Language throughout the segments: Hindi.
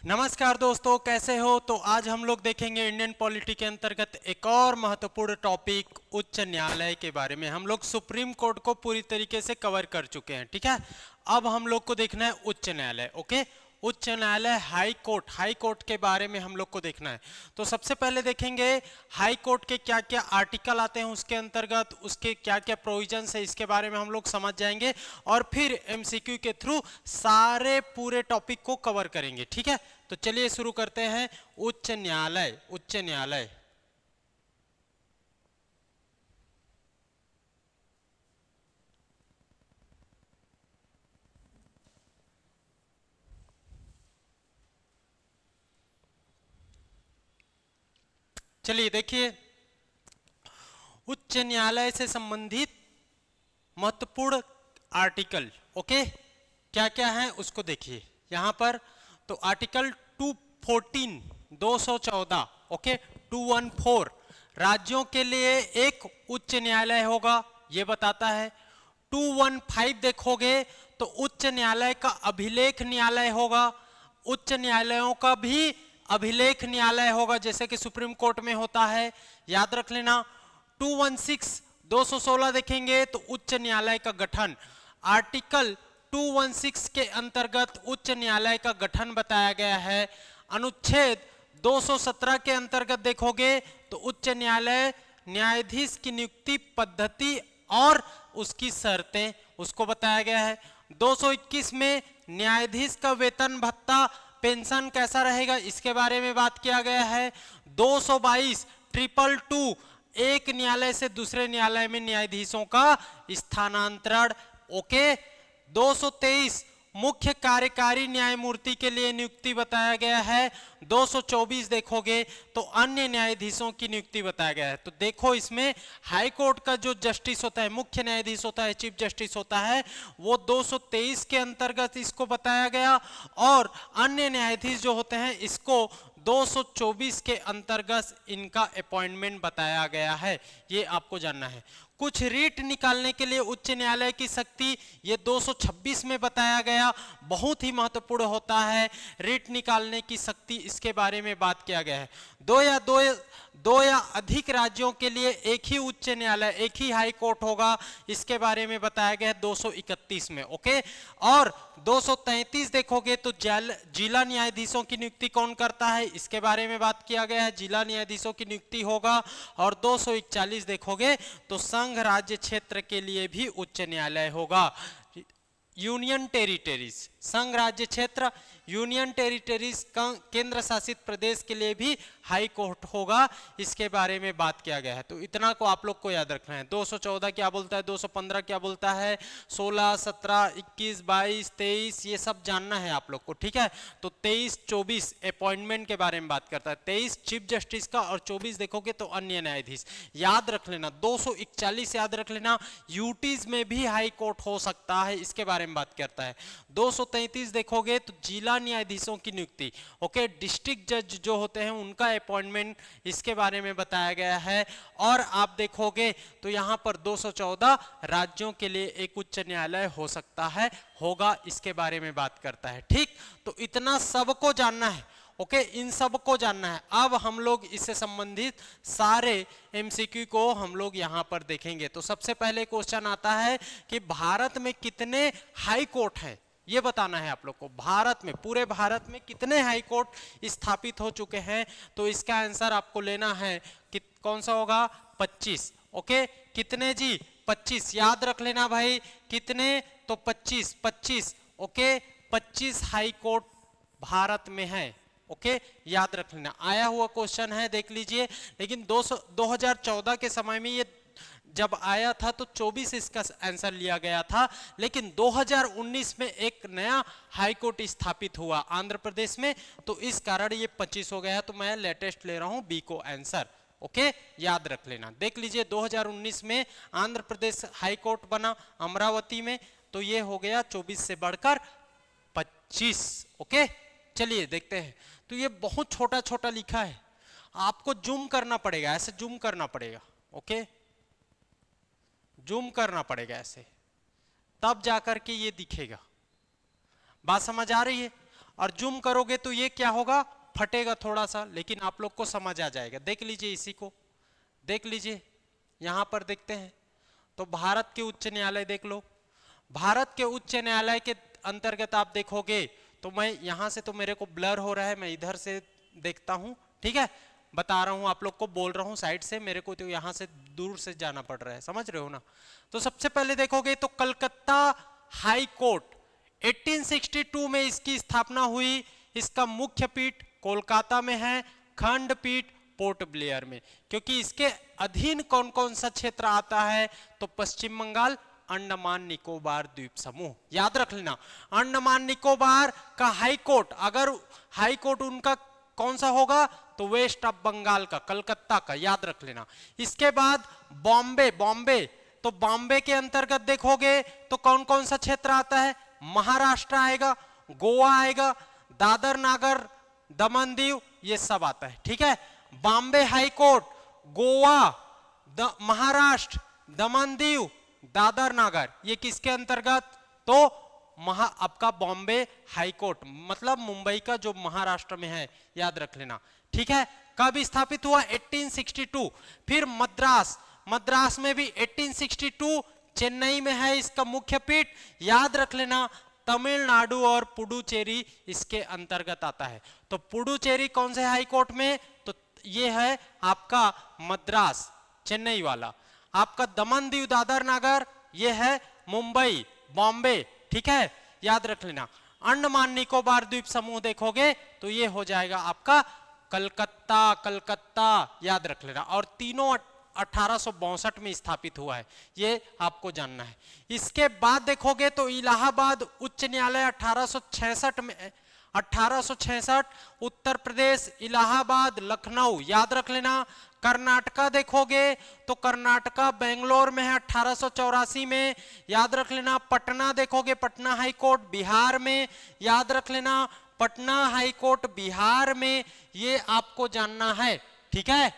नमस्कार दोस्तों, कैसे हो। तो आज हम लोग देखेंगे इंडियन पॉलिटी के अंतर्गत एक और महत्वपूर्ण टॉपिक उच्च न्यायालय के बारे में। हम लोग सुप्रीम कोर्ट को पूरी तरीके से कवर कर चुके हैं, ठीक है। अब हम लोग को देखना है उच्च न्यायालय। ओके, उच्च न्यायालय, हाई कोर्ट के बारे में हम लोग को देखना है। तो सबसे पहले देखेंगे हाई कोर्ट के क्या क्या आर्टिकल आते हैं उसके अंतर्गत, उसके क्या क्या प्रोविजंस है, इसके बारे में हम लोग समझ जाएंगे और फिर एमसीक्यू के थ्रू सारे पूरे टॉपिक को कवर करेंगे, ठीक है। तो चलिए शुरू करते हैं। उच्च न्यायालय, उच्च न्यायालय चलिए देखिए, उच्च न्यायालय से संबंधित महत्वपूर्ण आर्टिकल, ओके, क्या क्या है उसको देखिए यहां पर। तो आर्टिकल 214, 214, ओके, 214 राज्यों के लिए एक उच्च न्यायालय होगा, ये बताता है। 215 देखोगे तो उच्च न्यायालय का अभिलेख न्यायालय होगा। उच्च न्यायालयों का भी अभिलेख न्यायालय होगा, जैसे कि सुप्रीम कोर्ट में होता है, याद रख लेना। 216, 216 देखेंगे तो उच्च न्यायालय का गठन, आर्टिकल 216 के अंतर्गत उच्च न्यायालय का गठन बताया गया है। अनुच्छेद 217 के अंतर्गत देखोगे तो उच्च न्यायालय न्यायाधीश की नियुक्ति पद्धति और उसकी शर्तें उसको बताया गया है। 221 में न्यायाधीश का वेतन भत्ता पेंशन कैसा रहेगा इसके बारे में बात किया गया है। 222, 222 एक न्यायालय से दूसरे न्यायालय में न्यायाधीशों का स्थानांतरण, ओके। 223 मुख्य कार्यकारी न्यायमूर्ति के लिए नियुक्ति बताया गया है। 224 देखोगे तो अन्य न्यायाधीशों की नियुक्ति बताया गया है। तो देखो इसमें हाई कोर्ट का जो जस्टिस होता है, मुख्य न्यायाधीश होता है, चीफ जस्टिस होता है, वो 223 के अंतर्गत इसको बताया गया और अन्य न्यायाधीश जो होते हैं इसको 224 के अंतर्गत इनका अपॉइंटमेंट बताया गया है, ये आपको जानना है। कुछ रीट निकालने के लिए उच्च न्यायालय की शक्ति, ये 226 में बताया गया, बहुत ही महत्वपूर्ण होता है रीट निकालने की शक्ति, इसके बारे में बात किया गया है। दो या अधिक राज्यों के लिए एक ही उच्च न्यायालय, एक ही हाई कोर्ट होगा, इसके बारे में बताया गया है 231 में, ओके। और 233 देखोगे तो जिला न्यायाधीशों की नियुक्ति कौन करता है इसके बारे में बात किया गया है, जिला न्यायाधीशों की नियुक्ति होगा। और 241 देखोगे तो संघ राज्य क्षेत्र के लिए भी उच्च न्यायालय होगा। यूनियन टेरिटरीज, संघ राज्य क्षेत्र, यूनियन टेरिटरीज केंद्र शासित प्रदेश के लिए भी हाई कोर्ट होगा, इसके बारे में बात किया गया है। तो इतना को आप लोग को याद रखना है। 214 क्या बोलता है, 215 क्या बोलता है, 16, 17, 21, 22, 23 ये सब जानना है आप लोग को, ठीक है। तो 23, 24 अपॉइंटमेंट के बारे में बात करता है, 23 चीफ जस्टिस का और 24 देखोगे तो अन्य न्यायाधीश, याद रख लेना। 241 याद रख लेना, यूटीज में भी हाई कोर्ट हो सकता है, इसके बारे में बात करता है। 233 देखोगे तो जिला न्यायाधीशों की नियुक्ति, ओके, डिस्ट्रिक्ट जज जो होते हैं उनका अपॉइंटमेंट, इसके बारे में बताया गया है। और आप देखोगे तो यहां पर 214 राज्यों के लिए एक उच्च न्यायालय हो सकता है, होगा, इसके बारे में बात करता है, ठीक। तो इतना सबको जानना है, ओके, इन सब को जानना है। अब हम लोग इससे संबंधित सारे एमसीक्यू को हम लोग यहां पर देखेंगे। तो सबसे पहले क्वेश्चन आता है कि भारत में कितने हाई कोर्ट हैं, ये बताना है आप लोग को। भारत में, पूरे भारत में कितने हाई कोर्ट स्थापित हो चुके हैं, तो इसका आंसर आपको लेना है कि कौन सा होगा, 25, ओके। कितने जी, 25 याद रख लेना भाई, कितने, तो 25, 25, ओके, 25 हाई कोर्ट भारत में है, ओके, याद रख लेना। आया हुआ क्वेश्चन है, देख लीजिए। लेकिन 2014 के समय में ये जब आया था तो 24 इसका आंसर लिया गया था, लेकिन 2019 में एक नया हाई कोर्ट स्थापित हुआ आंध्र प्रदेश में, तो इस कारण ये 25 हो गया। तो मैं लेटेस्ट ले रहा हूं बी को आंसर, ओके, याद रख लेना। देख लीजिए 2019 में आंध्र प्रदेश हाई कोर्ट बना अमरावती में, तो ये हो गया 24 से बढ़कर 25, ओके। चलिए देखते हैं। तो ये बहुत छोटा छोटा लिखा है, आपको जूम करना पड़ेगा, ऐसे जूम करना पड़ेगा, ओके, जूम करना पड़ेगा ऐसे, तब जाकर के ये दिखेगा। बात समझ आ रही है। और जूम करोगे तो ये क्या होगा, फटेगा थोड़ा सा, लेकिन आप लोग को समझ आ जाएगा। देख लीजिए, इसी को देख लीजिए, यहां पर देखते हैं तो भारत के उच्च न्यायालय देख लो। भारत के उच्च न्यायालय के अंतर्गत आप देखोगे तो मैं यहां से, तो मेरे को ब्लर हो रहा है, मैं इधर से देखता हूं, ठीक है, बता रहा हूं आप लोग को, बोल रहा हूं साइड से, मेरे को तो यहां से दूर से जाना पड़ रहा है, समझ रहे हो ना। तो सबसे पहले देखोगे तो कलकत्ता हाई कोर्ट 1862 में इसकी स्थापना हुई। इसका मुख्य पीठ कोलकाता में है, खंडपीठ पोर्ट ब्लेयर में। क्योंकि इसके अधीन कौन कौन सा क्षेत्र आता है, तो पश्चिम बंगाल, अंडमान निकोबार द्वीप समूह, याद रख लेना। अंडमान निकोबार का हाई कोर्ट, अगर हाई कोर्ट उनका कौन सा होगा, तो वेस्ट ऑफ बंगाल का, कलकत्ता का, याद रख लेना। इसके बाद बॉम्बे, बॉम्बे तो बॉम्बे के अंतर्गत देखोगे तो कौन कौन सा क्षेत्र आता है, महाराष्ट्र आएगा, गोवा आएगा, दादर नागर दमन दीव, ये सब आता है, ठीक है। बॉम्बे हाई कोर्ट, गोवा, महाराष्ट्र, दमन दीव, दादर नागर, ये किसके अंतर्गत, तो आपका बॉम्बे हाई कोर्ट, मतलब मुंबई का जो महाराष्ट्र में है, याद रख लेना, ठीक है। कब स्थापित हुआ, 1862। फिर मद्रास, मद्रास में भी 1862, चेन्नई में है इसका मुख्य पीठ, याद रख लेना। तमिलनाडु और पुडुचेरी इसके अंतर्गत आता है। तो पुडुचेरी कौन से हाई कोर्ट में, तो ये है आपका मद्रास, चेन्नई वाला। आपका दमन दीव दादर नागर, ये है मुंबई, बॉम्बे, ठीक है, याद रख लेना। अंडमान निकोबार द्वीप समूह देखोगे तो ये हो जाएगा आपका कलकत्ता, कलकत्ता, याद रख लेना। और तीनों 1862 में स्थापित हुआ है, ये आपको जानना है। इसके बाद देखोगे तो इलाहाबाद उच्च न्यायालय 1866 में, 1866, उत्तर प्रदेश, इलाहाबाद, लखनऊ, याद रख लेना। कर्नाटका देखोगे तो कर्नाटका बेंगलोर में है 1884 में, याद रख लेना। पटना देखोगे, पटना हाई कोर्ट बिहार में, याद रख लेना। पटना हाई कोर्ट बिहार में, ये आपको जानना है, ठीक है,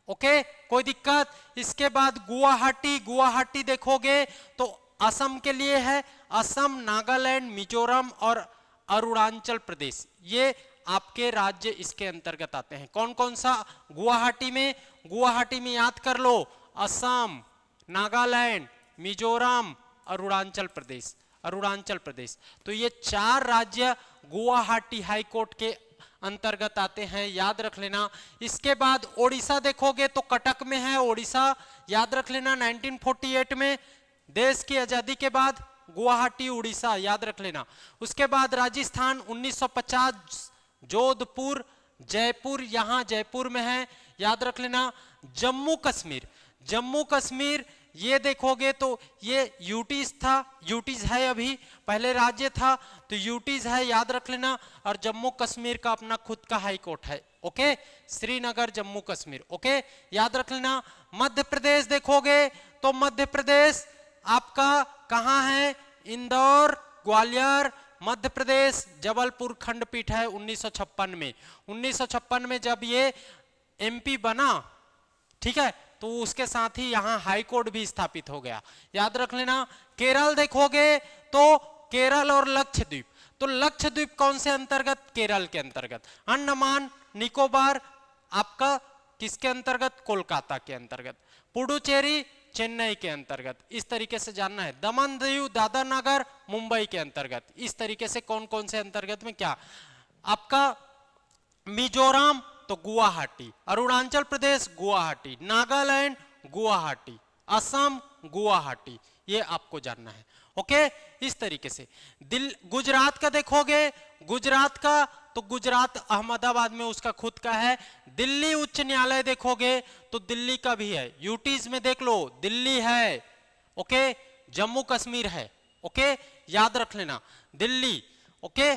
ओके, कोई दिक्कत। इसके बाद गुवाहाटी, गुवाहाटी देखोगे तो असम के लिए है, असम, नागालैंड, मिजोरम और अरुणाचल प्रदेश, ये आपके राज्य इसके अंतर्गत आते हैं। कौन कौन सा, गुवाहाटी में, गुवाहाटी में याद कर लो, असम, नागालैंड, मिजोरम, अरुणाचल प्रदेश, अरुणाचल प्रदेश। तो ये 4 राज्य गुवाहाटी हाई कोर्ट के अंतर्गत आते हैं, याद रख लेना। इसके बाद ओडिशा देखोगे तो कटक में है ओडिशा, याद रख लेना। 1948 में देश की आजादी के बाद गुवाहाटी उड़ीसा, याद रख लेना। उसके बाद राजस्थान 1950 जोधपुर, जयपुर, यहां जयपुर में है, याद रख लेना। जम्मू कश्मीर, जम्मू कश्मीर ये देखोगे तो ये यूटीज था, यूटीज है अभी, पहले राज्य था तो यूटीज है, याद रख लेना। और जम्मू कश्मीर का अपना खुद का हाई कोर्ट है, ओके, श्रीनगर, जम्मू कश्मीर, ओके, याद रख लेना। मध्य प्रदेश देखोगे तो मध्य प्रदेश आपका कहां है, इंदौर, ग्वालियर, मध्य प्रदेश, जबलपुर खंडपीठ है 1956 में। 1956 में जब ये एमपी बना, ठीक है, तो उसके साथ ही यहां हाई कोर्ट भी स्थापित हो गया, याद रख लेना। केरल देखोगे तो केरल और लक्षद्वीप, तो लक्षद्वीप कौन से अंतर्गत, केरल के अंतर्गत। अंडमान निकोबार आपका किसके अंतर्गत, कोलकाता के अंतर्गत। पुडुचेरी चेन्नई के अंतर्गत, इस तरीके से जानना है। दमन दीव दादर नगर मुंबई के अंतर्गत, इस तरीके से कौन कौन से अंतर्गत में क्या। आपका मिजोरम तो गुवाहाटी, अरुणाचल प्रदेश गुवाहाटी, नागालैंड गुवाहाटी, असम गुवाहाटी, ये आपको जानना है, ओके, इस तरीके से। गुजरात का देखोगे, गुजरात का तो गुजरात अहमदाबाद में उसका खुद का है। दिल्ली उच्च न्यायालय देखोगे तो दिल्ली का भी है, यूटीज में देख लो दिल्ली है, ओके, जम्मू कश्मीर है, ओके, याद रख लेना दिल्ली, ओके।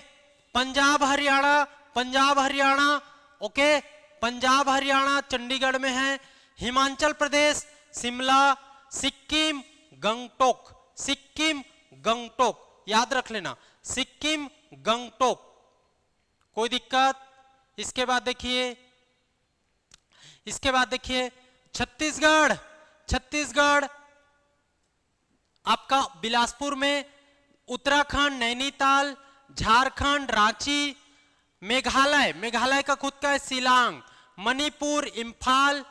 पंजाब हरियाणा, पंजाब हरियाणा, ओके, पंजाब हरियाणा चंडीगढ़ में है। हिमाचल प्रदेश शिमला, सिक्किम गंगटोक, सिक्किम गंगटोक, याद रख लेना, सिक्किम गंगटोक, कोई दिक्कत। इसके बाद देखिए, इसके बाद देखिए छत्तीसगढ़, छत्तीसगढ़ आपका बिलासपुर में, उत्तराखंड नैनीताल, झारखंड रांची, मेघालय, मेघालय का खुद का है शिलांग, मणिपुर इम्फाल,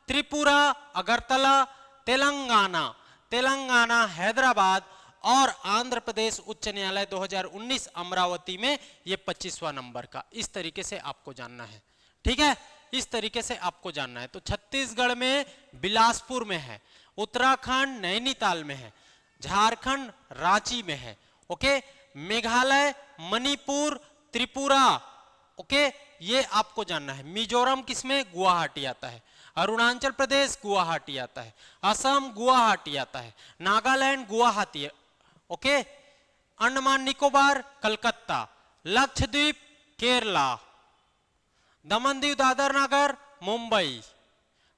त्रिपुरा अगरतला, तेलंगाना, तेलंगाना हैदराबाद और आंध्र प्रदेश उच्च न्यायालय 2019 अमरावती में ये 25वां नंबर का। इस तरीके से आपको जानना है, ठीक है, इस तरीके से आपको जानना है। तो छत्तीसगढ़ में बिलासपुर में है, उत्तराखंड नैनीताल में है, झारखंड रांची में है, ओके, मेघालय, मणिपुर, त्रिपुरा, ओके, ये आपको जानना है। मिजोरम किसमें? गुवाहाटी आता है, अरुणाचल प्रदेश गुवाहाटी आता है, असम गुवाहाटी आता है, नागालैंड गुवाहाटी, ओके, अंडमान निकोबार कलकत्ता, लक्षद्वीप केरला, दमन दीव दादर नगर मुंबई,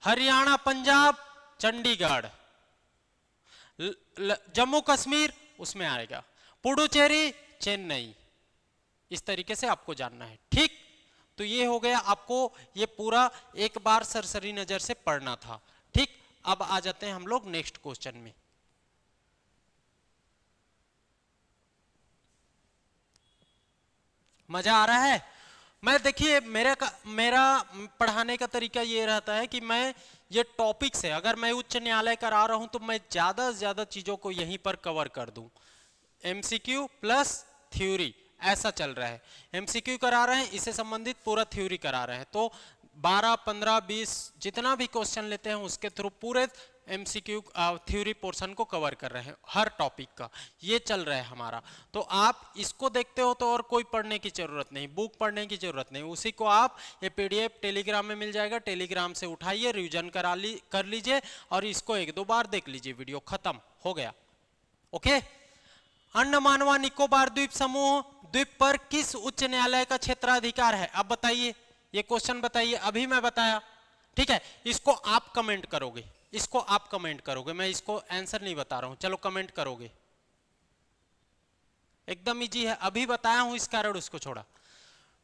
हरियाणा पंजाब चंडीगढ़, जम्मू कश्मीर उसमें आएगा, पुडुचेरी चेन्नई। इस तरीके से आपको जानना है, ठीक। तो ये हो गया, आपको ये पूरा एक बार सरसरी नजर से पढ़ना था, ठीक। अब आ जाते हैं हम लोग नेक्स्ट क्वेश्चन में। मजा आ रहा है? मैं देखिए मेरा पढ़ाने का तरीका ये रहता है कि मैं ये टॉपिक से, अगर मैं उच्च न्यायालय करा रहा हूं तो मैं ज्यादा से ज्यादा चीजों को यहीं पर कवर कर दूं। एमसीक्यू प्लस थ्योरी ऐसा चल रहा है। एमसीक्यू करा रहे हैं, इससे संबंधित पूरा थ्योरी करा रहे हैं, तो 12, 15, 20 जितना भी क्वेश्चन लेते हैं उसके थ्रू पूरे एमसीक्यू थ्योरी पोर्शन को कवर कर रहे हैं, हर टॉपिक का ये चल रहा है हमारा। तो आप इसको देखते हो तो और कोई पढ़ने की जरूरत नहीं, बुक पढ़ने की जरूरत नहीं, उसी को आप ये पीडीएफ टेलीग्राम में मिल जाएगा, टेलीग्राम से उठाइए, रिवीजन कर लीजिए और इसको 1-2 बार देख लीजिए, वीडियो खत्म हो गया, ओके। अंडमान व निकोबार द्वीप समूह द्वीप पर किस उच्च न्यायालय का क्षेत्राधिकार है? अब बताइए, ये क्वेश्चन बताइए, अभी मैं बताया, ठीक है। इसको आप कमेंट करोगे, इसको आप कमेंट करोगे, मैं इसको आंसर नहीं बता रहा हूं, चलो कमेंट करोगे, एकदम इजी है, अभी बताया हूं, इस कारण उसको छोड़ा।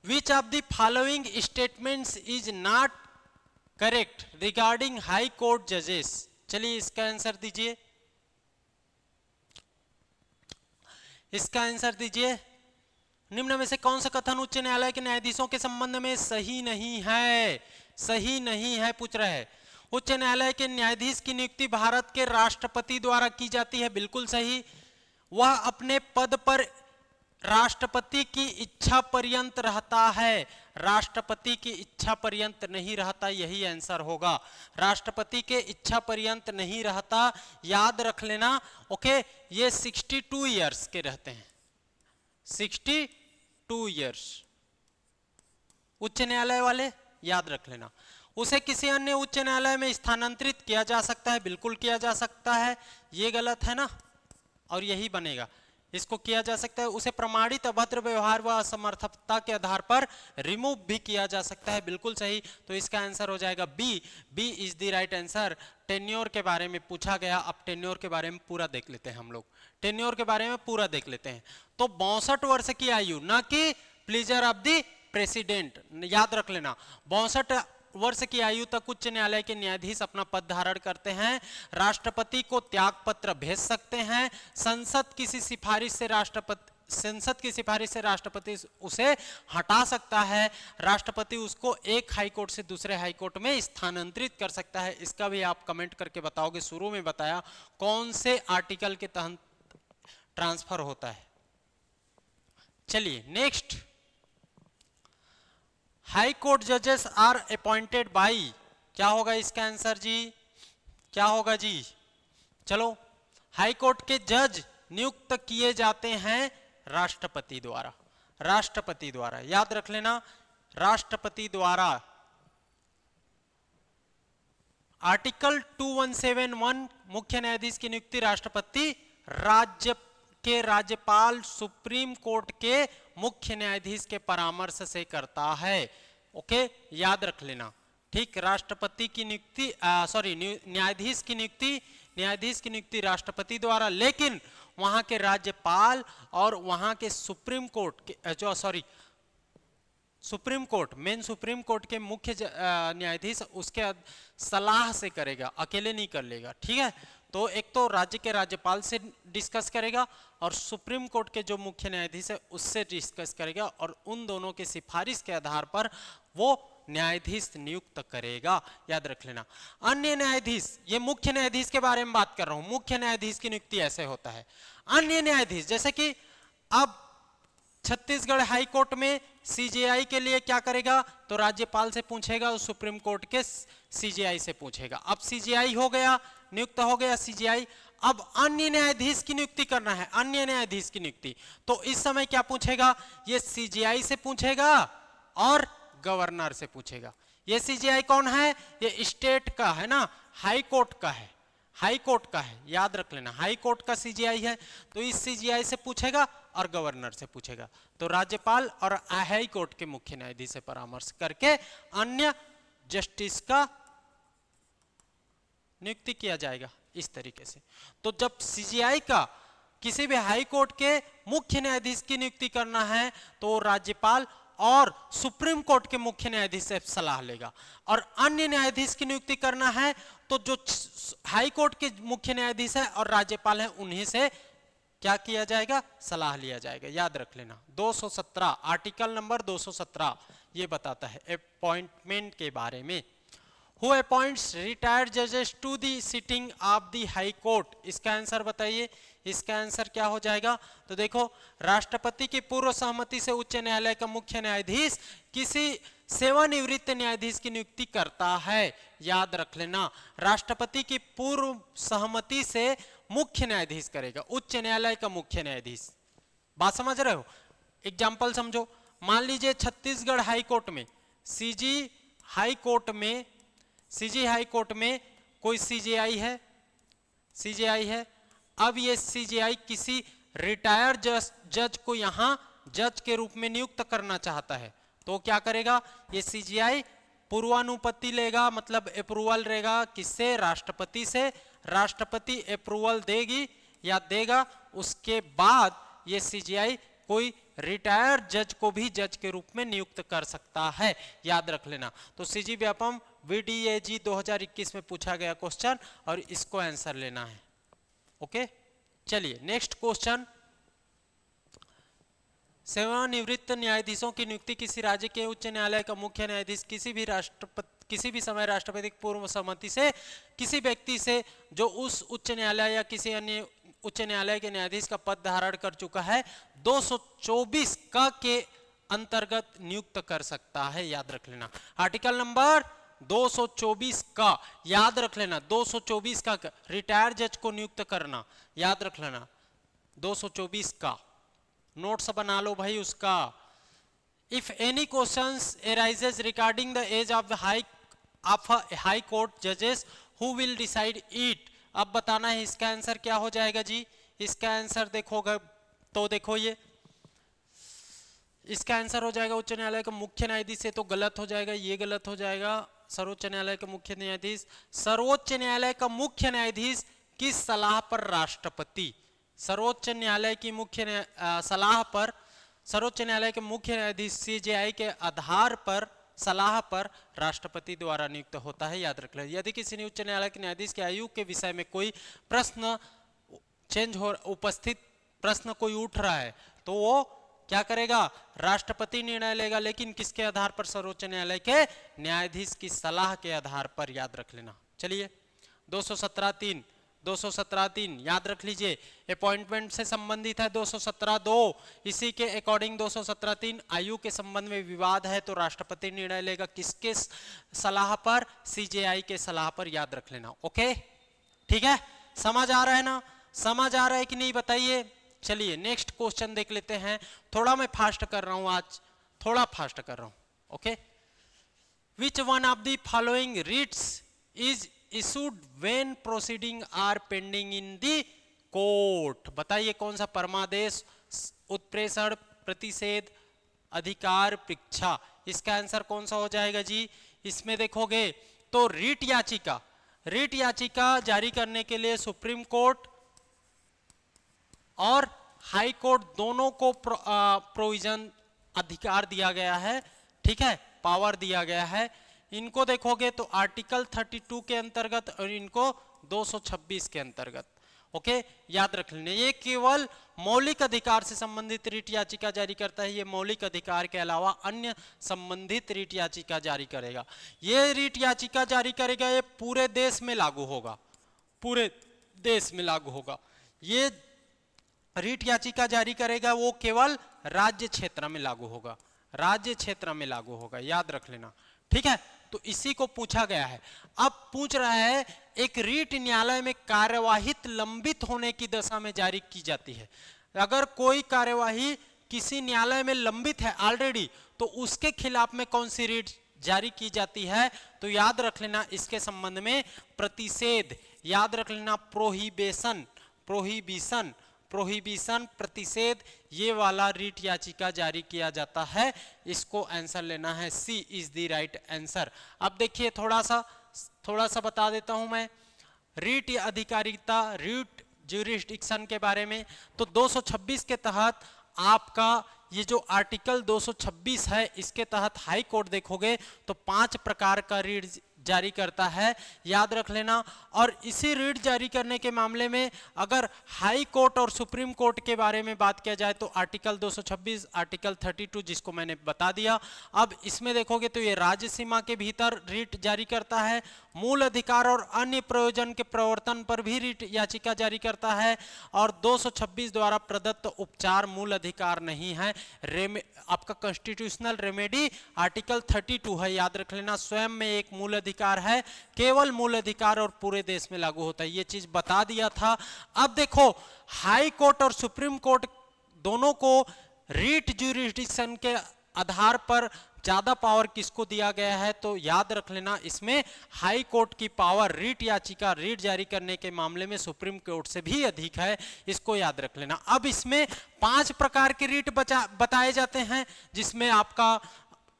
Which of the following statements is not correct regarding high court जजेस? चलिए इसका आंसर दीजिए, इसका आंसर दीजिए। निम्न में से कौन सा कथन उच्च न्यायालय के न्यायाधीशों के संबंध में सही नहीं है? सही नहीं है पूछ रहे हैं। उच्च न्यायालय के न्यायाधीश की नियुक्ति भारत के राष्ट्रपति द्वारा की जाती है, बिल्कुल सही। वह अपने पद पर राष्ट्रपति की इच्छा पर्यंत रहता है, राष्ट्रपति की इच्छा पर्यंत नहीं रहता, यही आंसर होगा। राष्ट्रपति के इच्छा पर्यंत नहीं रहता, याद रख लेना, ओके। ये 62 ईयर्स के रहते हैं, 62 ईयर्स उच्च न्यायालय वाले, याद रख लेना। उसे किसी अन्य उच्च न्यायालय में स्थानांतरित किया जा सकता है, बिल्कुल किया जा सकता है, ये गलत है ना, और यही बनेगा, इसको किया जा सकता है। उसे प्रमाणित अभद्र व्यवहार व असमर्थता के आधार पर रिमूव भी किया जा सकता है, बिल्कुल सही। तो इसका आंसर हो जाएगा B, B is the right answer. Tenure के बारे में पूछा गया, अब टेन्योर के बारे में पूरा देख लेते हैं हम लोग, टेन्योर के बारे में पूरा देख लेते हैं। तो 62 वर्ष की आयु, ना कि प्लीजर ऑफ द प्रेसिडेंट, याद रख लेना। 62 वर्ष की आयु तक उच्च न्यायालय के न्यायाधीश अपना पद धारण करते हैं। राष्ट्रपति को त्याग पत्र भेज सकते हैं। संसद की सिफारिश से राष्ट्रपति उसे हटा सकता है। राष्ट्रपति उसको एक हाईकोर्ट से दूसरे हाईकोर्ट में स्थानांतरित कर सकता है। इसका भी आप कमेंट करके बताओगे। शुरू में बताया कौन से आर्टिकल के तहत ट्रांसफर होता है। चलिए नेक्स्ट, हाई कोर्ट जजेस आर अपॉइंटेड बाई, क्या होगा इसका आंसर जी, क्या होगा जी? चलो, हाई कोर्ट के जज नियुक्त किए जाते हैं राष्ट्रपति द्वारा, राष्ट्रपति द्वारा, याद रख लेना, राष्ट्रपति द्वारा। आर्टिकल 2171 मुख्य न्यायाधीश की नियुक्ति राष्ट्रपति राज्य के राज्यपाल सुप्रीम कोर्ट के मुख्य न्यायाधीश के परामर्श से करता है। ओके, याद रख लेना, ठीक। राष्ट्रपति की नियुक्ति न्यायाधीश की नियुक्ति राष्ट्रपति द्वारा, लेकिन वहां के राज्यपाल और वहां के सुप्रीम कोर्ट के supreme court, main supreme court के मुख्य न्यायाधीश उसके सलाह से करेगा, अकेले नहीं कर लेगा, ठीक है। तो एक तो राज्य के राज्यपाल से डिस्कस करेगा और सुप्रीम कोर्ट के जो मुख्य न्यायाधीश है उससे डिस्कस करेगा, और उन दोनों के सिफारिश के आधार पर वो न्यायाधीश नियुक्त करेगा, याद रख लेना। अन्य न्यायाधीश, ये मुख्य न्यायाधीश के बारे में बात कर रहा हूं, मुख्य न्यायाधीश की नियुक्ति ऐसे होता है। अन्य न्यायाधीश जैसे कि अब छत्तीसगढ़ हाई कोर्ट में सीजेआई के लिए क्या करेगा, तो राज्यपाल से पूछेगा और सुप्रीम कोर्ट के सीजेआई से पूछेगा। अब सीजेआई हो गया, नियुक्त हो गया सीजेआई। अब अन्य न्यायाधीश की नियुक्ति करना है, अन्य न्यायाधीश की नियुक्ति, तो इस समय क्या पूछेगा, ये सीजेआई से पूछेगा और गवर्नर से पूछेगा। ये सीजेआई कौन है, ये स्टेट का है ना, हाई कोर्ट का है, हाई कोर्ट का है, याद रख लेना, हाई कोर्ट का सीजेआई है। तो इस सीजेआई से पूछेगा और गवर्नर से पूछेगा। तो राज्यपाल और हाई कोर्ट के मुख्य न्यायाधीश से परामर्श करके अन्य जस्टिस का नियुक्ति किया जाएगा इस तरीके से। तो जब सीजेआई का किसी भी हाई कोर्ट के मुख्य न्यायाधीश की नियुक्ति करना है तो राज्यपाल और सुप्रीम कोर्ट के मुख्य न्यायाधीश से सलाह लेगा, और अन्य न्यायाधीश की नियुक्ति करना है तो जो हाई कोर्ट के मुख्य न्यायाधीश है और राज्यपाल है उन्हीं से क्या किया जाएगा, सलाह लिया जाएगा, याद रख लेना। 217 आर्टिकल नंबर 217 ये बताता है अपॉइंटमेंट के बारे में। Who appoints retired judges to the sitting of the high court? इसका आंसर बताइए, इसका आंसर क्या हो जाएगा। तो देखो, राष्ट्रपति की पूर्व सहमति से उच्च न्यायालय का मुख्य न्यायाधीश किसी सेवानिवृत्त न्यायाधीश की नियुक्ति करता है, याद रख लेना। राष्ट्रपति की पूर्व सहमति से मुख्य न्यायाधीश करेगा, उच्च न्यायालय का मुख्य न्यायाधीश। बात समझ रहे हो, एग्जाम्पल समझो। मान लीजिए छत्तीसगढ़ हाई कोर्ट में, सीजी हाई कोर्ट में कोई सीजेआई है। अब ये सीजेआई किसी रिटायर्ड जज को यहां जज के रूप में नियुक्त करना चाहता है, तो क्या करेगा, ये सीजेआई पूर्वानुमति लेगा, मतलब अप्रूवल रहेगा किससे, राष्ट्रपति से। राष्ट्रपति अप्रूवल देगी या देगा, उसके बाद ये सीजेआई कोई रिटायर्ड जज को भी जज के रूप में नियुक्त कर सकता है, याद रख लेना। तो सीजी व्यापम VDAG 2021 में पूछा गया क्वेश्चन, और इसको आंसर लेना है। ओके, चलिए नेक्स्ट क्वेश्चन। सेवानिवृत्त न्यायाधीशों की नियुक्ति किसी राज्य के उच्च न्यायालय का मुख्य न्यायाधीश किसी भी समय राष्ट्रपति की पूर्व सहमति से किसी व्यक्ति से जो उस उच्च न्यायालय या किसी अन्य उच्च न्यायालय के न्यायाधीश का पद धारण कर चुका है 224 का के अंतर्गत नियुक्त कर सकता है, याद रख लेना। आर्टिकल नंबर 224 का, याद रख लेना, 224 का रिटायर्ड जज को नियुक्त करना, याद रख लेना। 224 का नोट्स बना लो भाई उसका। If any questions arises regarding the age of high court जजेस हु विल डिसाइड इट, अब बताना है इसका आंसर क्या हो जाएगा जी। इसका आंसर देखोगे तो देखो, ये इसका आंसर हो जाएगा उच्च न्यायालय का मुख्य न्यायाधीश से, तो गलत हो जाएगा, ये गलत हो जाएगा। सर्वोच्च न्यायालय का मुख्य न्यायाधीश, सर्वोच्च न्यायालय का मुख्य न्यायाधीश की सलाह पर राष्ट्रपति, सर्वोच्च न्यायालय की मुख्य सलाह पर, सर्वोच्च न्यायालय के मुख्य न्यायाधीश सीजेआई के आधार पर सलाह पर राष्ट्रपति द्वारा नियुक्त होता है, याद रख लें। यदि किसी उच्च न्यायालय के न्यायाधीश के आयु के विषय में कोई प्रश्न उपस्थित प्रश्न कोई उठ रहा है तो वो क्या करेगा, राष्ट्रपति निर्णय लेगा, लेकिन किसके आधार पर, सर्वोच्च न्यायालय के न्यायाधीश की सलाह के आधार पर, याद रख लेना। चलिए 217(3) याद रख लीजिए, अपॉइंटमेंट से संबंधित है। 217(2) इसी के अकॉर्डिंग 217(3) आयु के संबंध में विवाद है तो राष्ट्रपति निर्णय लेगा, किसके सलाह पर, सीजेआई के सलाह पर, याद रख लेना। ओके, ठीक है, समझ आ रहा है ना, समझ आ रहा है कि नहीं बताइए। चलिए नेक्स्ट क्वेश्चन देख लेते हैं। थोड़ा मैं फास्ट कर रहा हूं आज, थोड़ा फास्ट कर रहा हूं। Okay, which one of the following writs is issued when proceeding are pending in the court, बताइए कौन सा परमादेश, उत्प्रेषण, प्रतिषेध, अधिकार परीक्षा, इसका आंसर कौन सा हो जाएगा जी। इसमें देखोगे तो रिट याचिका जारी करने के लिए सुप्रीम कोर्ट और हाई कोर्ट दोनों को प्रोविजन अधिकार दिया गया है ठीक है, पावर दिया गया है। इनको देखोगे तो आर्टिकल 32 के अंतर्गत और इनको 226 के अंतर्गत। ओके, याद रख लेना, ये केवल मौलिक अधिकार से संबंधित रिट याचिका जारी करता है। ये मौलिक अधिकार के अलावा अन्य संबंधित रिट याचिका जारी करेगा। ये रिट याचिका जारी करेगा, ये पूरे देश में लागू होगा, पूरे देश में लागू होगा। ये रिट याचिका जारी करेगा वो केवल राज्य क्षेत्र में लागू होगा, राज्य क्षेत्र में लागू होगा, याद रख लेना। ठीक है, तो इसी को पूछा गया है। अब पूछ रहा है एक रीट न्यायालय में कार्यवाही लंबित होने की दशा में जारी की जाती है। अगर कोई कार्यवाही किसी न्यायालय में लंबित है ऑलरेडी, तो उसके खिलाफ में कौन सी रीट जारी की जाती है? तो याद रख लेना इसके संबंध में प्रतिषेध, याद रख लेना प्रोहिबिशन, प्रोहिबिशन, प्रोहिबिशन, प्रतिषेध, ये वाला रीट याचिका जारी किया जाता है। इसको आंसर लेना है, सी इज द राइट आंसर। अब देखिए थोड़ा सा बता देता हूं मैं रीट अधिकारिता, रीट ज्यूरिसडिक्शन के बारे में। तो 226 के तहत आपका ये जो आर्टिकल 226 है, इसके तहत हाई कोर्ट देखोगे तो 5 प्रकार का रीट जारी करता है, याद रख लेना। और इसी रीट जारी करने के मामले में अगर हाई कोर्ट और सुप्रीम कोर्ट के बारे में बात किया जाए तो आर्टिकल 226, आर्टिकल 32 जिसको मैंने बता दिया। अब इसमें देखोगे तो ये राज्य सीमा के भीतर रीट जारी करता है, मूल अधिकार और अन्य प्रयोजन के प्रवर्तन पर भी रीट याचिका जारी करता है। और 226 द्वारा प्रदत्त उपचार मूल अधिकार नहीं है, आपका कॉन्स्टिट्यूशनल रेमेडी आर्टिकल 32 है, याद रख लेना, स्वयं में एक मूल अधिकार है, केवल मूल अधिकार और पूरे देश में लागू होता है, ये चीज बता दिया था। अब देखो हाई कोर्ट और सुप्रीम कोर्ट दोनों को रीट ज्यूरिसडिक्शन के आधार पर ज्यादा पावर किसको दिया गया है? तो याद रख लेना इसमें हाई कोर्ट की पावर रीट याचिका, रीट जारी करने के मामले में सुप्रीम कोर्ट से भी अधिक है, इसको याद रख लेना। अब इसमें 5 प्रकार के रीट बताए जाते हैं, जिसमें आपका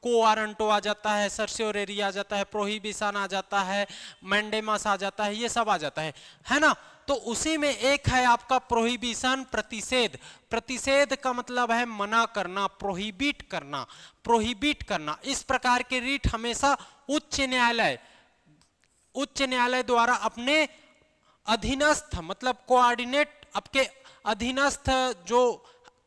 को वारंटो आ जाता है, सर्सियोरेरी आ जाता है, प्रोहिबिशन आ जाता है, मैंडेमस आ जाता है, ये सब आ जाता है ना। तो उसी में एक है आपका प्रोहिबिशन, प्रतिषेध। प्रतिषेध का मतलब है मना करना, प्रोहिबिट करना, प्रोहिबिट करना। इस प्रकार के रीट हमेशा उच्च न्यायालय द्वारा अपने अधीनस्थ, मतलब कोऑर्डिनेट, आपके अधीनस्थ जो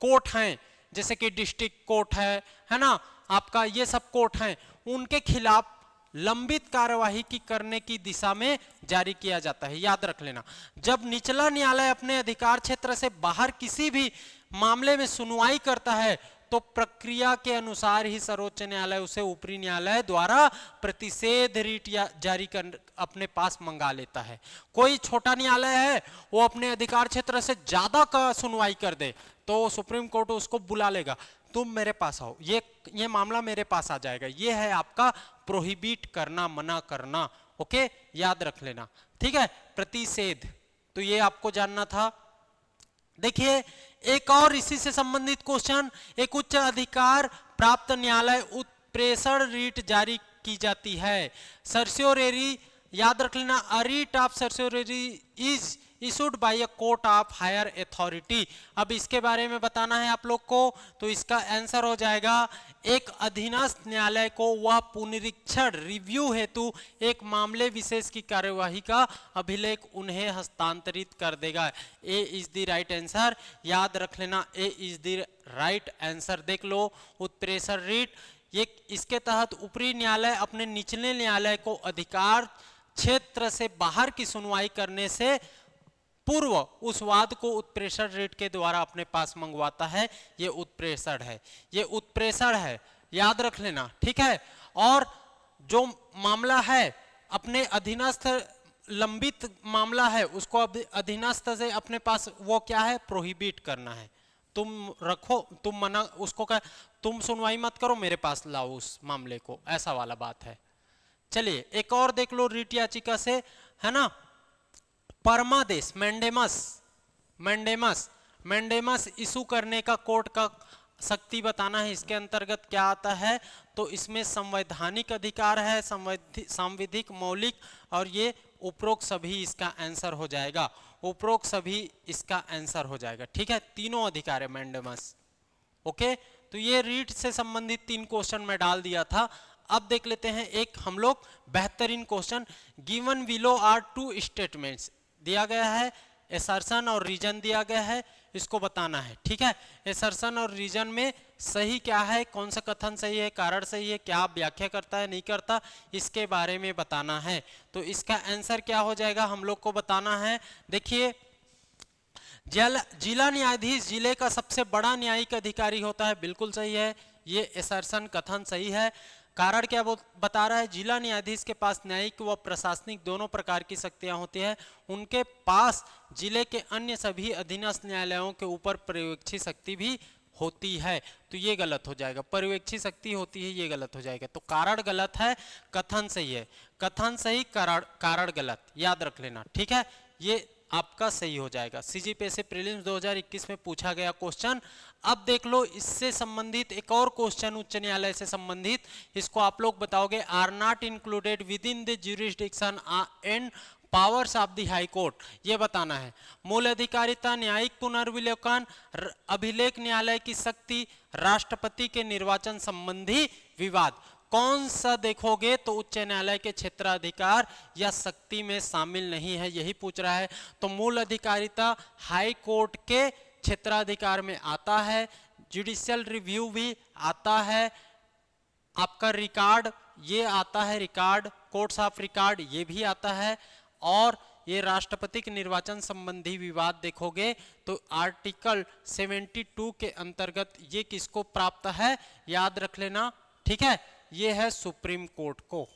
कोर्ट हैं, जैसे कि डिस्ट्रिक्ट कोर्ट है ना, आपका ये सब कोर्ट हैं, उनके खिलाफ लंबित कार्यवाही की करने की दिशा में जारी किया जाता है, याद रख लेना। जब निचला न्यायालय अपने अधिकार क्षेत्र से बाहर किसी भी मामले में सुनवाई करता है, तो प्रक्रिया के अनुसार ही सर्वोच्च न्यायालय उसे ऊपरी न्यायालय द्वारा प्रतिषेध रीट जारी कर अपने पास मंगा लेता है। कोई छोटा न्यायालय है, वो अपने अधिकार क्षेत्र से ज्यादा का सुनवाई कर दे, तो सुप्रीम कोर्ट उसको बुला लेगा, तुम मेरे पास आओ, ये मामला मेरे पास आ जाएगा। ये है आपका प्रोहिबिट करना, मना करना। ओके, याद रख लेना, ठीक है, प्रतिषेध। तो ये आपको जानना था। देखिए एक और इसी से संबंधित क्वेश्चन, एक उच्च अधिकार प्राप्त न्यायालय उत्प्रेषण रीट जारी की जाती है। सर्सियोरेरी, याद रख लेना, a writ of certiorari is issued by a court of higher authority. अब इसके बारे में बताना है आप लोग को, तो इसका आंसर हो जाएगा एक अधीनस्थ न्यायालय को वह पुनरीक्षण, रिव्यू हेतु एक मामले विशेष की कार्यवाही का अभिलेख उन्हें हस्तांतरित कर देगा। ए इज द राइट आंसर, याद रख लेना, ए इज द राइट आंसर। देख लो, उत्प्रेषण रीट, ये इसके तहत ऊपरी न्यायालय अपने निचले न्यायालय को अधिकार क्षेत्र से बाहर की सुनवाई करने से पूर्व उस वाद को उत्प्रेषण रीट के द्वारा अपने पास मंगवाता है। ये उत्प्रेषण है, ये उत्प्रेषण है, याद रख लेना, ठीक है। और जो मामला है अपने अधीनस्थ, लंबित मामला है, उसको अधीनस्थ से अपने पास वो क्या है, प्रोहिबिट करना है। तुम रखो, तुम मना, उसको क्या, तुम सुनवाई मत करो, मेरे पास लाओ उस मामले को, ऐसा वाला बात है। चलिए एक और देख लो रीट याचिका से, है ना, परमादेश, मैंडेमस, मैंडेमस, मैंडेमस इशू करने का कोर्ट का शक्ति बताना है। इसके अंतर्गत क्या आता है? तो इसमें संवैधानिक अधिकार है, सांविधिक, मौलिक, और ये उपरोक्त सभी इसका आंसर हो जाएगा, उपरोक्त सभी इसका आंसर हो जाएगा, ठीक है। तीनों अधिकार है मैंडेमस। ओके, तो ये रीट से संबंधित 3 क्वेश्चन मैं डाल दिया था। अब देख लेते हैं एक हम लोग बेहतरीन question. Given below are 2 statements दिया गया है, एसर्शन और रीजन दिया गया है, इसको बताना है। ठीक है, एसर्शन और रीजन में सही क्या है, कौन सा कथन सही है, कारण सही है, क्या व्याख्या करता है नहीं करता, इसके बारे में बताना है। तो इसका आंसर क्या हो जाएगा हम लोग को बताना है। देखिए, जिला न्यायाधीश जिले का सबसे बड़ा न्यायिक अधिकारी होता है, बिल्कुल सही है, ये एसर्शन कथन सही है। कारण क्या बता रहा है, जिला न्यायाधीश के पास न्यायिक व प्रशासनिक दोनों प्रकार की शक्तियां होती है, उनके पास जिले के अन्य सभी अधीनस्थ न्यायालयों के ऊपर पर्यवेक्षी शक्ति भी होती है। तो ये गलत हो जाएगा, पर्यवेक्षी शक्ति होती है, ये गलत हो जाएगा। तो कारण गलत है, कथन सही है। कथन सही, कारण गलत, याद रख लेना। ठीक है, ये आपका सही हो जाएगा। सीजीपीएससी प्रीलिम्स 2021 में पूछा गया क्वेश्चन। अब देख लो इससे संबंधित एक और क्वेश्चन उच्च न्यायालय से संबंधित, इसको आप लोग बताओगे। Are not included within the jurisdiction and powers of the high court, ये बताना है। मूल अधिकारिता, न्यायिक पुनर्विलोकन, अभिलेख न्यायालय की शक्ति, राष्ट्रपति के निर्वाचन संबंधी विवाद, कौन सा देखोगे तो उच्च न्यायालय के क्षेत्राधिकार या शक्ति में शामिल नहीं है, यही पूछ रहा है। तो मूल अधिकारिता हाई कोर्ट के क्षेत्राधिकार में आता है, जुडिशियल रिव्यू भी आता है, आपका रिकॉर्ड ये आता है, रिकॉर्ड कोर्ट्स ऑफ रिकॉर्ड ये भी आता है, और ये राष्ट्रपति के निर्वाचन संबंधी विवाद देखोगे तो आर्टिकल 72 के अंतर्गत ये किसको प्राप्त है, याद रख लेना। ठीक है, ये है सुप्रीम कोर्ट को।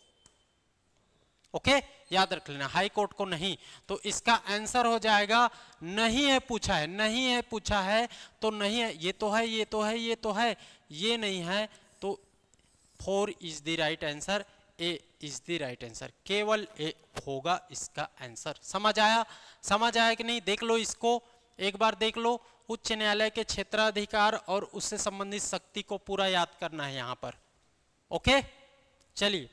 ओके, याद रख लेना, हाई कोर्ट को नहीं। तो इसका आंसर हो जाएगा, नहीं है पूछा है, नहीं है पूछा है तो नहीं है, ये तो है, ये तो है, ये तो है, ये नहीं है, तो 4 is the right answer, A is the right answer, केवल ए होगा इसका आंसर। समझ आया, समझ आया कि नहीं? देख लो इसको एक बार, देख लो। उच्च न्यायालय के क्षेत्राधिकार और उससे संबंधित शक्ति को पूरा याद करना है यहां पर। ओके, चलिए,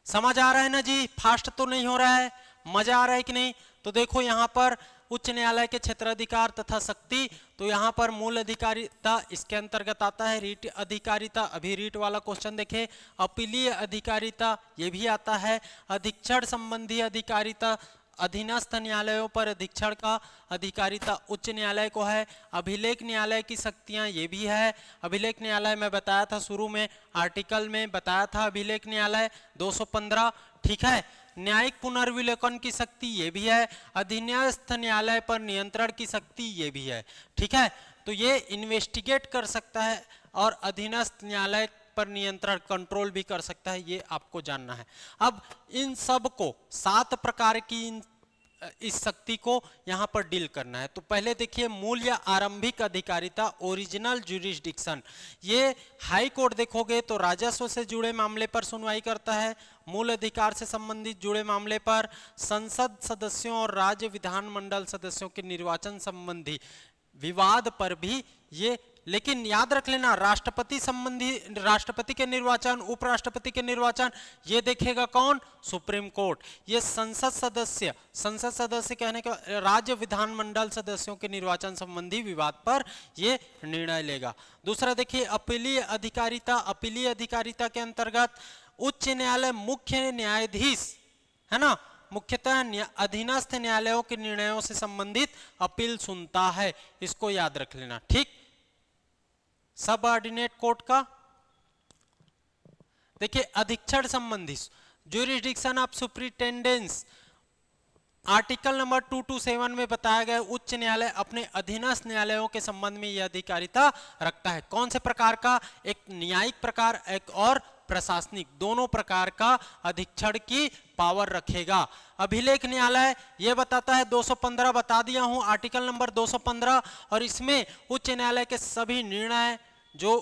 समझ आ रहा है ना जी? फास्ट तो नहीं हो रहा है, मजा आ रहा है कि नहीं? तो देखो यहां पर उच्च न्यायालय के क्षेत्राधिकार तथा शक्ति, तो यहां पर मूल अधिकारिता इसके अंतर्गत आता है, रीट अधिकारिता, अभी रीट वाला क्वेश्चन देखे, अपीलीय अधिकारिता ये भी आता है, अधीक्षण संबंधी अधिकारिता, अधीनस्थ न्यायालयों पर अधीक्षण का अधिकारिता उच्च न्यायालय को है, अभिलेख न्यायालय की शक्तियां ये भी है। अभिलेख न्यायालय मैं बताया था शुरू में, आर्टिकल में बताया था, अभिलेख न्यायालय 215। ठीक है, न्यायिक पुनर्विलोकन की शक्ति ये भी है, अधीनस्थ न्यायालय पर नियंत्रण की शक्ति ये भी है। ठीक है, तो ये इन्वेस्टिगेट कर सकता है और अधीनस्थ न्यायालय पर नियंत्रण कंट्रोल भी कर सकता है, ये आपको जानना है। अब इन सब को 7 प्रकार की इस शक्ति को यहां पर डील करना है। तो पहले देखिए, मूल या आरंभिक अधिकारिता, ओरिजिनल ज्यूरिसडिक्शन, ये हाई कोर्ट देखोगे तो राजस्व से जुड़े मामले पर सुनवाई करता है, मूल अधिकार से संबंधित जुड़े मामले पर, संसद सदस्यों और राज्य विधानमंडल सदस्यों के निर्वाचन संबंधी विवाद पर भी ये। लेकिन याद रख लेना, राष्ट्रपति संबंधी, राष्ट्रपति के निर्वाचन, उपराष्ट्रपति के निर्वाचन ये देखेगा कौन? Supreme court. ये संसद सदस्य कहने का, राज्य विधानमंडल सदस्यों के निर्वाचन संबंधी विवाद पर ये निर्णय लेगा। दूसरा देखिए, अपीलीय अधिकारिता, अपीलीय अधिकारिता के अंतर्गत उच्च न्यायालय मुख्य न्यायाधीश है ना, मुख्यतः अधीनस्थ न्यायालयों के निर्णयों से संबंधित अपील सुनता है, इसको याद रख लेना। ठीक, सबऑर्डिनेट कोर्ट का देखिए, अधीक्षण संबंधी, jurisdiction of superintendence, article number 227 में बताया गया, उच्च न्यायालय अपने अधीनस्थ न्यायालयों के संबंध में यह अधिकारिता रखता है। कौन से प्रकार का? एक न्यायिक प्रकार, एक और प्रशासनिक, दोनों प्रकार का अधीक्षण की पावर रखेगा। अभिलेख न्यायालय ये बताता है, 215 बता दिया हूं, आर्टिकल नंबर 215, और इसमें उच्च न्यायालय के सभी निर्णय जो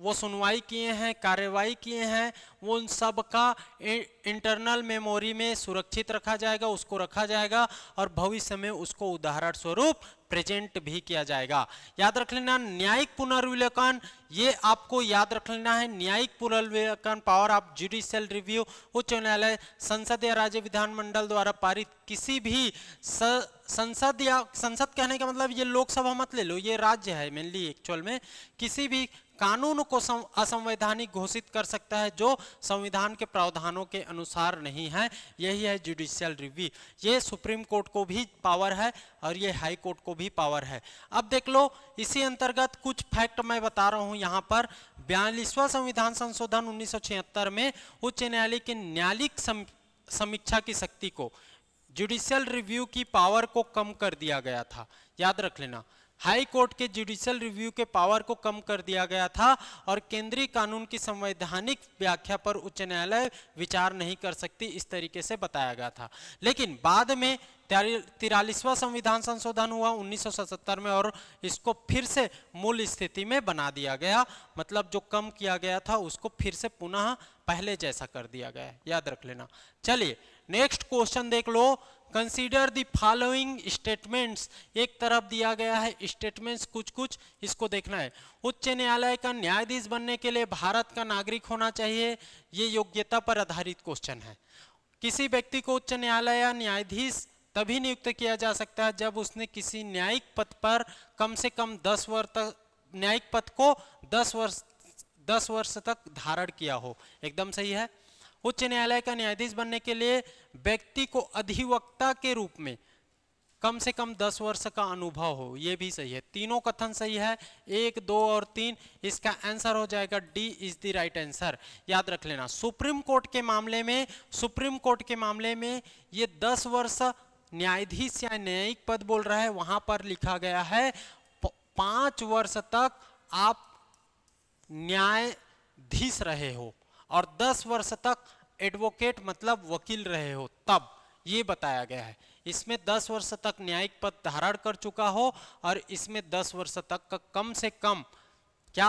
वो सुनवाई किए हैं, कार्यवाही किए हैं, वो उन सब का इंटरनल मेमोरी में सुरक्षित रखा जाएगा, उसको रखा जाएगा और भविष्य में उसको उदाहरण स्वरूप प्रेजेंट भी किया जाएगा। याद रख लेना न्यायिक पुनर्विलोकन, ये आपको याद रख लेना है। न्यायिक पुनर्विलोकन पावर ऑफ जुडिशियल रिव्यू, उच्च न्यायालय, संसद या राज्य विधानमंडल द्वारा पारित किसी भी संसद, या संसद कहने का मतलब ये लोकसभा मत ले लो, ये राज्य है मेनली एक्चुअल में, किसी भी कानून को असंवैधानिक घोषित कर सकता है जो संविधान के प्रावधानों के अनुसार नहीं है। यही है जुडिशियल रिव्यू। ये सुप्रीम कोर्ट को भी पावर है और ये हाई कोर्ट को भी पावर है। अब देख लो इसी अंतर्गत कुछ फैक्ट मैं बता रहा हूं यहाँ पर। 42वां संविधान संशोधन 1976 में उच्च न्यायालय के न्यायिक समीक्षा की शक्ति को, जुडिशियल रिव्यू की पावर को कम कर दिया गया था। याद रख लेना हाई कोर्ट के जुडिशियल रिव्यू के पावर को कम कर दिया गया था और केंद्रीय कानून की संवैधानिक व्याख्या पर उच्च न्यायालय विचार नहीं कर सकती, इस तरीके से बताया गया था। लेकिन बाद में 43वां संविधान संशोधन हुआ 1977 में और इसको फिर से मूल स्थिति में बना दिया गया, मतलब जो कम किया गया था उसको फिर से पुनः पहले जैसा कर दिया गया। याद रख लेना। चलिए नेक्स्ट क्वेश्चन देख लो। कंसीडर द फॉलोइंग स्टेटमेंट्स, एक तरफ दिया गया है स्टेटमेंट्स कुछ, इसको देखना है। उच्च न्यायालय का न्यायाधीश बनने के लिए भारत का नागरिक होना चाहिए, ये योग्यता पर आधारित क्वेश्चन है। किसी व्यक्ति को उच्च न्यायालय या न्यायाधीश तभी नियुक्त किया जा सकता है जब उसने किसी न्यायिक पद पर कम से कम 10 वर्ष तक, न्यायिक पद को 10 वर्ष तक धारण किया हो। एकदम सही है। उच्च न्यायालय का न्यायाधीश बनने के लिए व्यक्ति को अधिवक्ता के रूप में कम से कम 10 वर्ष का अनुभव हो, यह भी सही है। तीनों कथन सही है, 1, 2 और 3। इसका आंसर हो जाएगा D is the right answer. याद रख लेना सुप्रीम कोर्ट के मामले में ये 10 वर्ष न्यायाधीश या न्यायिक पद बोल रहा है, वहां पर लिखा गया है 5 वर्ष तक आप न्यायाधीश रहे हो और 10 वर्ष तक एडवोकेट मतलब वकील रहे हो, तब ये बताया गया है। इसमें 10 वर्ष तक न्यायिक पद धारण कर चुका हो और इसमें 10 वर्ष तक का कम से कम क्या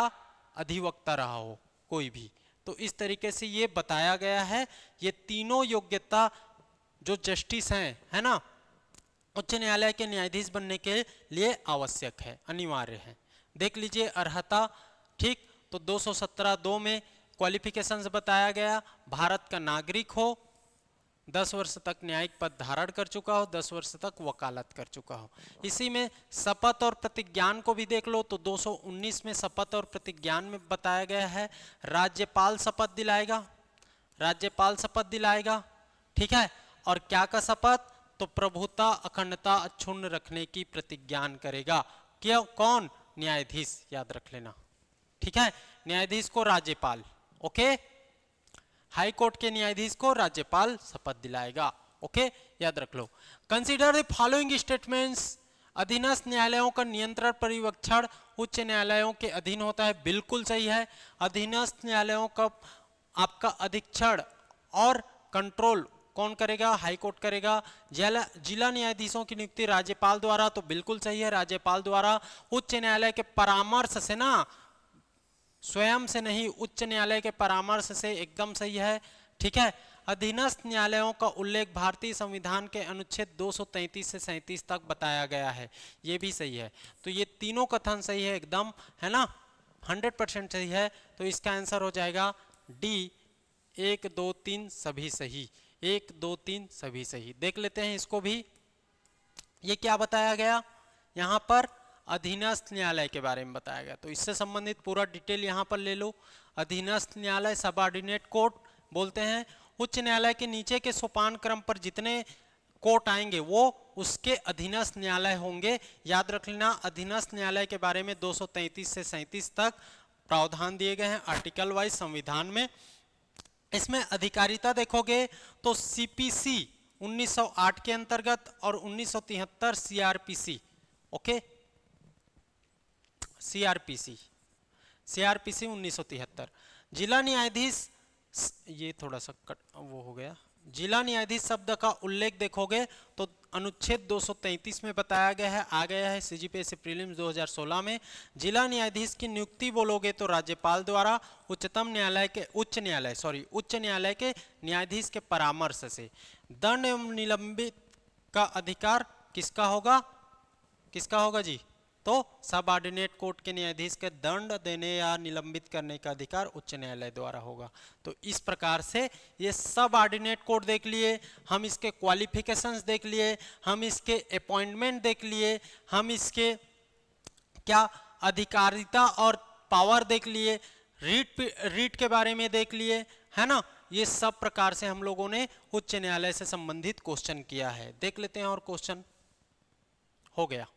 अधिवक्ता रहा हो कोई भी। तो इस तरीके से ये बताया गया है। ये तीनों योग्यता जो जस्टिस हैं, है ना, उच्च न्यायालय के न्यायाधीश बनने के लिए आवश्यक है, अनिवार्य है। देख लीजिए अर्हता, ठीक, तो 217(2) में क्वालिफिकेशंस बताया गया। भारत का नागरिक हो, 10 वर्ष तक न्यायिक पद धारण कर चुका हो, 10 वर्ष तक वकालत कर चुका हो। इसी में शपथ और प्रतिज्ञान को भी देख लो तो 219 में शपथ और प्रतिज्ञान में बताया गया है राज्यपाल शपथ दिलाएगा, ठीक है। और क्या का शपथ, तो प्रभुता अखंडता अक्षुण्ण रखने की प्रतिज्ञान करेगा। क्यों, कौन, न्यायाधीश। याद रख लेना, ठीक है। न्यायाधीश को राज्यपाल, ओके, हाई कोर्ट के न्यायाधीश को राज्यपाल शपथ दिलाएगा, ओके, याद रख लो। कंसीडर द फॉलोइंग स्टेटमेंट्स, अधीनस्थ न्यायालयों का नियंत्रण परिवीक्षण उच्च न्यायालयों के अधीन होता है, बिल्कुल सही है। अधीनस्थ न्यायालयों का आपका अधीक्षण और कंट्रोल कौन करेगा, हाई कोर्ट करेगा। जिला न्यायाधीशों की नियुक्ति राज्यपाल द्वारा, तो बिल्कुल सही है, राज्यपाल द्वारा। उच्च न्यायालय के परामर्श से ना, स्वयं से नहीं, उच्च न्यायालय के परामर्श से, एकदम सही है, ठीक है। अधीनस्थ न्यायालयों का उल्लेख भारतीय संविधान के अनुच्छेद 233 से 37 तक बताया गया है, ये भी सही है। तो ये तीनों कथन सही है, एकदम, है ना, 100% सही है। तो इसका आंसर हो जाएगा डी, 1, 2, 3 सभी सही, 1, 2, 3 सभी सही। देख लेते हैं इसको भी। ये क्या बताया गया यहाँ पर, अधीनस्थ न्यायालय के बारे में बताया गया, तो इससे संबंधित पूरा डिटेल यहाँ पर ले लो। अधीनस्थ न्यायालय सबऑर्डिनेट कोर्ट बोलते हैं। उच्च न्यायालय के नीचे के सोपान क्रम पर जितने कोर्ट आएंगे वो उसके अधीनस्थ न्यायालय होंगे। याद रख लेना, अधीनस्थ न्यायालय के बारे में 233 से 37 तक प्रावधान दिए गए हैं आर्टिकल वाइज संविधान में। इसमें अधिकारिता देखोगे तो सीपीसी 1908 के अंतर्गत और 1973 सीआरपीसी, ओके, सीआरपीसी 1973। जिला न्यायाधीश, ये थोड़ा सा कट वो हो गया, जिला न्यायाधीश शब्द का उल्लेख देखोगे तो अनुच्छेद 233 में बताया गया है, आ गया है सीजीपीएससी प्रीलिम्स 2016 में। जिला न्यायाधीश की नियुक्ति बोलोगे तो राज्यपाल द्वारा उच्च न्यायालय के न्यायाधीश के परामर्श से। दंड एवं निलंबित का अधिकार किसका होगा जी? तो सब ऑर्डिनेट कोर्ट के न्यायाधीश के दंड देने या निलंबित करने का अधिकार उच्च न्यायालय द्वारा होगा। तो इस प्रकार से ये सब ऑर्डिनेट कोर्ट देख लिए, हम इसके क्वालिफिकेशंस देख लिए, हम इसके अपॉइंटमेंट देख लिए, हम इसके क्या अधिकारिता और पावर देख लिए, रीट के बारे में देख लिए, है ना। ये सब प्रकार से हम लोगों ने उच्च न्यायालय से संबंधित क्वेश्चन किया है। देख लेते हैं और क्वेश्चन हो गया।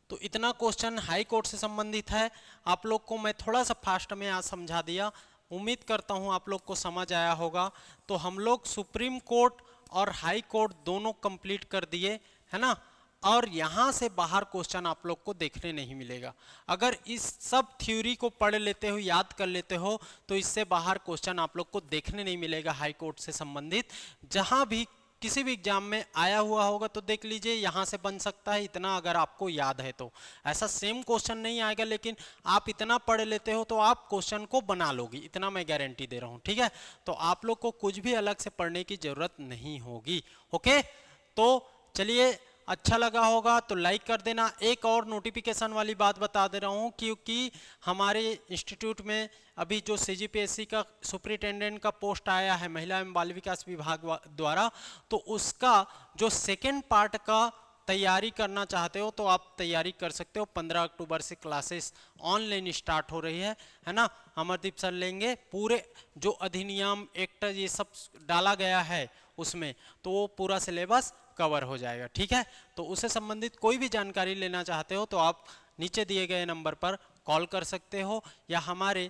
तो इतना क्वेश्चन हाई कोर्ट से संबंधित है। आप लोग को मैं थोड़ा सा फास्ट में आज समझा दिया, उम्मीद करता हूं आप लोग को समझ आया होगा। तो हम लोग सुप्रीम कोर्ट और हाई कोर्ट दोनों कंप्लीट कर दिए, है ना। और यहां से बाहर क्वेश्चन आप लोग को देखने नहीं मिलेगा। अगर इस सब थ्योरी को पढ़ लेते हो, याद कर लेते हो, तो इससे बाहर क्वेश्चन आप लोग को देखने नहीं मिलेगा हाई कोर्ट से संबंधित। जहां भी किसी भी एग्जाम में आया हुआ होगा तो देख लीजिए, यहां से बन सकता है इतना, अगर आपको याद है तो। ऐसा सेम क्वेश्चन नहीं आएगा, लेकिन आप इतना पढ़ लेते हो तो आप क्वेश्चन को बना लोगी, इतना मैं गारंटी दे रहा हूं, ठीक है। तो आप लोग को कुछ भी अलग से पढ़ने की जरूरत नहीं होगी। ओके, तो चलिए, अच्छा लगा होगा तो लाइक कर देना। एक और नोटिफिकेशन वाली बात बता दे रहा हूँ, क्योंकि हमारे इंस्टीट्यूट में अभी जो सीजीपीएससी का सुपरिटेंडेंट का पोस्ट आया है महिला एवं बाल विकास विभाग द्वारा, तो उसका जो सेकेंड पार्ट का तैयारी करना चाहते हो तो आप तैयारी कर सकते हो। 15 अक्टूबर से क्लासेस ऑनलाइन स्टार्ट हो रही है ना। अमरदीप सर लेंगे, पूरे जो अधिनियम एक्ट ये सब डाला गया है उसमें, तो वो पूरा सिलेबस कवर हो जाएगा, ठीक है। तो उससे संबंधित कोई भी जानकारी लेना चाहते हो तो आप नीचे दिए गए नंबर पर कॉल कर सकते हो, या हमारे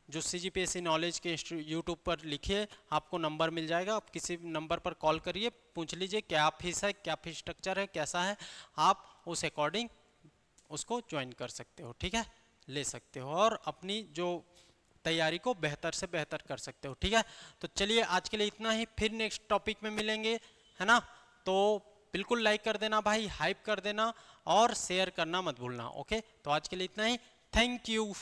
जो सीजीपीएससी नॉलेज के यूट्यूब पर लिखिए, आपको नंबर मिल जाएगा। आप किसी नंबर पर कॉल करिए, पूछ लीजिए क्या फीस है, क्या फीस स्ट्रक्चर है, कैसा है, आप उस अकॉर्डिंग उसको ज्वाइन कर सकते हो, ठीक है, ले सकते हो और अपनी जो तैयारी को बेहतर से बेहतर कर सकते हो, ठीक है। तो चलिए आज के लिए इतना ही, फिर नेक्स्ट टॉपिक में मिलेंगे, है ना। तो बिल्कुल लाइक कर देना भाई, हाइप कर देना और शेयर करना मत भूलना। ओके, तो आज के लिए इतना ही, थैंक यू।